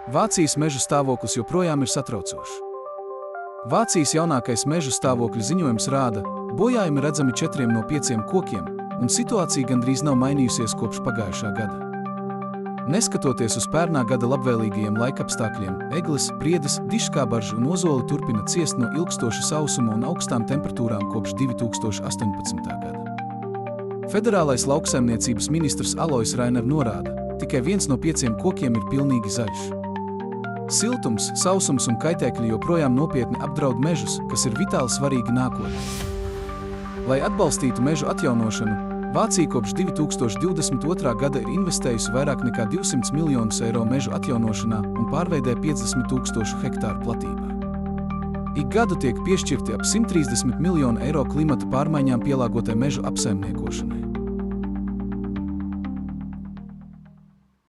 Vācijas mežu stāvoklis joprojām ir satraucošs. Vācijas jaunākais mežu stāvokļa ziņojums rāda, bojājumi redzami 4 no 5 kokiem, un situācija gandrīz nav mainījusies kopš pagājušā gada. Neskatoties uz pērnā gada labvēlīgajiem laikapstākļiem, egles, briedis, dižskābarža un ozoli turpina ciest no ilgstoša sausuma un augstām temperatūrām kopš 2018. gada. Federālais lauksaimniecības ministrs Alois Rainer norāda, tikai 1 no 5 kokiem ir pilnīgi zaļš. Siltums, sausums un kaitēkļi joprojām nopietni apdraud mežus, kas ir vitāli svarīgi nākotnē. Lai atbalstītu mežu atjaunošanu, Vācija kopš 2022. gada ir investējusi vairāk nekā 200 miljonus eiro mežu atjaunošanā un pārveidē 50 000 hektāru platībā. Ik gadu tiek piešķirti ap 130 miljonu eiro klimata pārmaiņām pielāgotai mežu apsaimniekošanai.